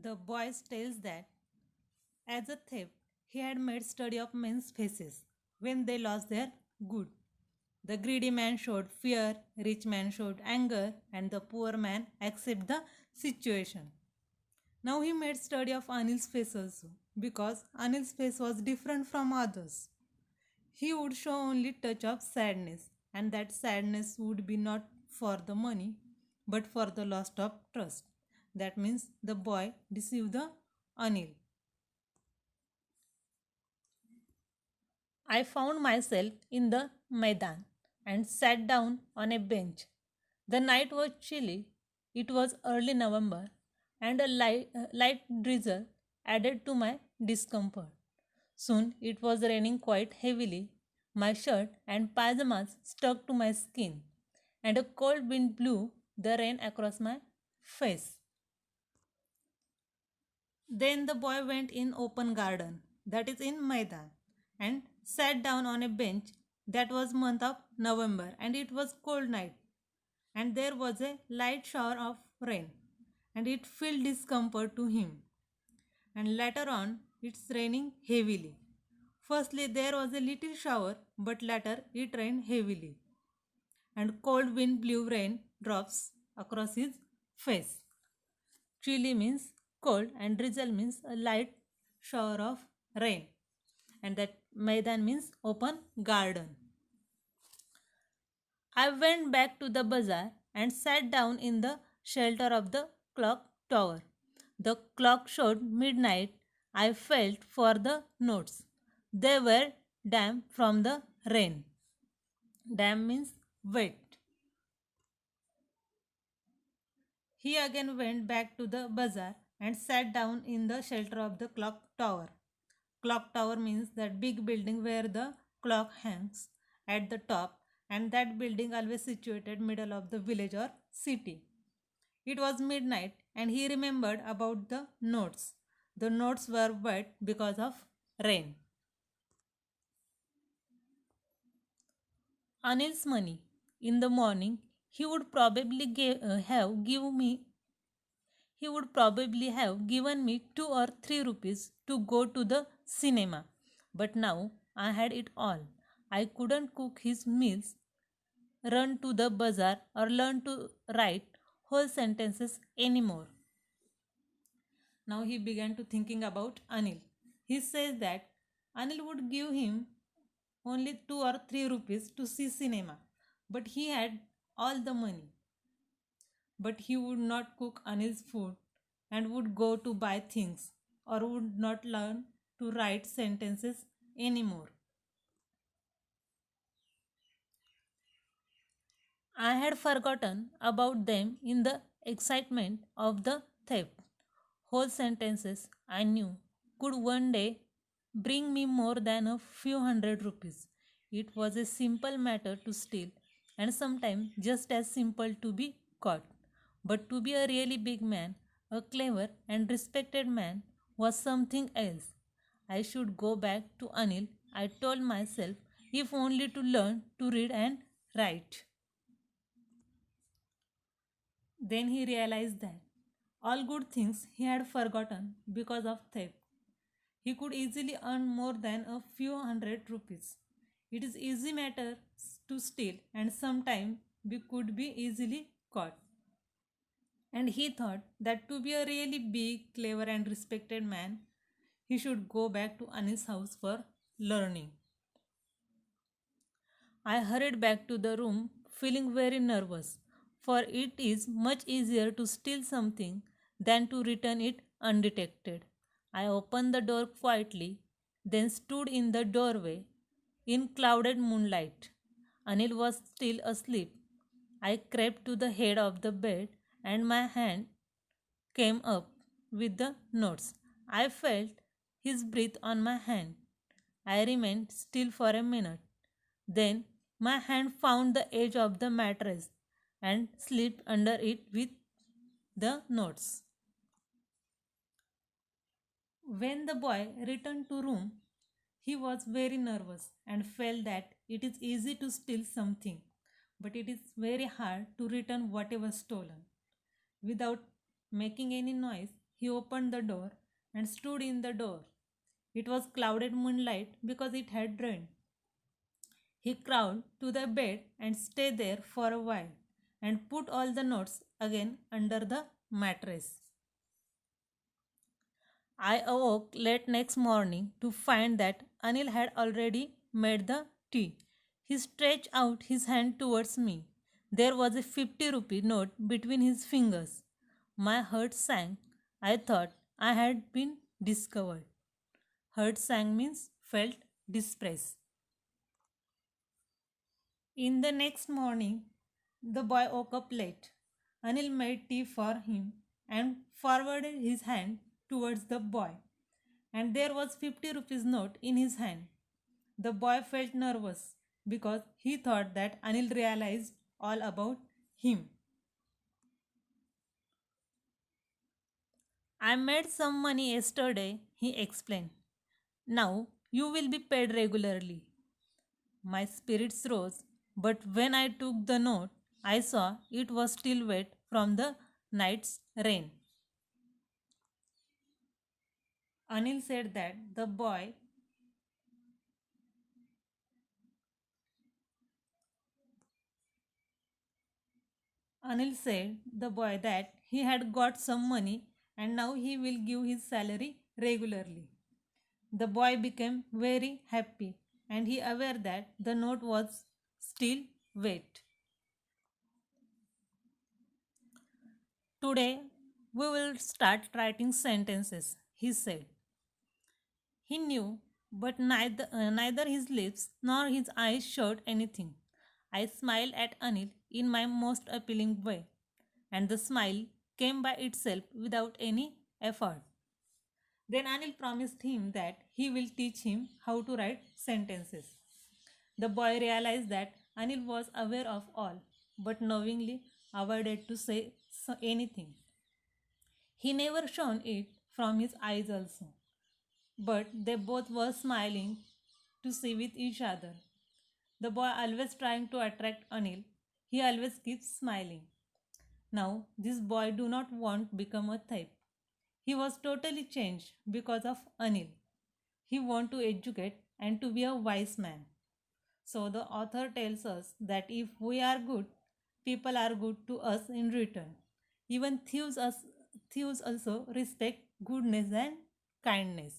The boy tells that as a thief, he had made study of men's faces when they lost their good. The greedy man showed fear, rich man showed anger, and the poor man accepted the situation. Now he made study of Anil's face also, because Anil's face was different from others. He would show only touch of sadness, and that sadness would be not for the money, but for the loss of trust. That means the boy deceived the Anil. I found myself in the Maidan and sat down on a bench. The night was chilly. It was early November, and a light drizzle added to my discomfort. Soon it was raining quite heavily. My shirt and pajamas stuck to my skin, and a cold wind blew the rain across my face. Then the boy went in open garden, that is in Maidan, and sat down on a bench. That was month of November, and it was cold night, and there was a light shower of rain, and it filled discomfort to him. And later on, it's raining heavily. Firstly, there was a little shower, but later it rained heavily, and cold wind blew rain drops across his face. Chilly means cold, and drizzle means a light shower of rain, and that Maidan means open garden. I went back to the bazaar and sat down in the shelter of the clock tower. The clock showed midnight. I felt for the notes. They were damp from the rain. Damp means wet. He again went back to the bazaar and sat down in the shelter of the clock tower. Clock tower means that big building where the clock hangs at the top, and that building always situated middle of the village or city. It was midnight and he remembered about the notes. The notes were wet because of rain. Anil's money. In the morning, he would probably have given me 2 or 3 rupees to go to the cinema. But now I had it all. I couldn't cook his meals, run to the bazaar, or learn to write whole sentences anymore. Now he began to thinking about Anil. He says that Anil would give him only 2 or 3 rupees to see cinema, but he had all the money. But he would not cook Anil's food and would go to buy things, or would not learn to write sentences anymore. I had forgotten about them in the excitement of the theft. Whole sentences, I knew, could one day bring me more than a few hundred rupees. It was a simple matter to steal, and sometimes just as simple to be caught. But to be a really big man, a clever and respected man, was something else. I should go back to Anil, I told myself, if only to learn to read and write. Then he realized that all good things he had forgotten because of theft. He could easily earn more than a few hundred rupees. It is easy matter to steal, and sometimes we could be easily caught. And he thought that to be a really big, clever and respected man, he should go back to Anil's house for learning. I hurried back to the room feeling very nervous, for it is much easier to steal something than to return it undetected. I opened the door quietly, then stood in the doorway in clouded moonlight. Anil was still asleep. I crept to the head of the bed and my hand came up with the notes. I felt his breath on my hand. I remained still for a minute. Then my hand found the edge of the mattress and slipped under it with the notes. When the boy returned to room, he was very nervous and felt that it is easy to steal something, but it is very hard to return whatever stolen. Without making any noise, he opened the door and stood in the door. It was clouded moonlight because it had rained. He crawled to the bed and stayed there for a while and put all the notes again under the mattress. I awoke late next morning to find that Anil had already made the tea. He stretched out his hand towards me. There was a 50 rupee note between his fingers. My heart sank. I thought I had been discovered. Heart sank means felt distress. In the next morning, the boy woke up late. Anil made tea for him and forwarded his hand towards the boy. And there was 50 rupees note in his hand. The boy felt nervous because he thought that Anil realized all about him. I made some money yesterday, he explained. Now you will be paid regularly. My spirits rose, but when I took the note, I saw it was still wet from the night's rain. Anil said that the boy Anil said the boy that he had got some money and now he will give his salary regularly. The boy became very happy and he aware that the note was still wet. Today we will start writing sentences, he said. He knew, but neither his lips nor his eyes showed anything. I smiled at Anil in my most appealing way, and the smile came by itself without any effort. Then Anil promised him that he will teach him how to write sentences. The boy realized that Anil was aware of all, but knowingly avoided to say anything. He never shone it from his eyes also, but they both were smiling to see with each other. The boy always trying to attract Anil, he always keeps smiling. Now this boy do not want become a thief. He was totally changed because of Anil. He want to educate and to be a wise man. So the author tells us that if we are good, people are good to us in return. Even thieves also respect goodness and kindness.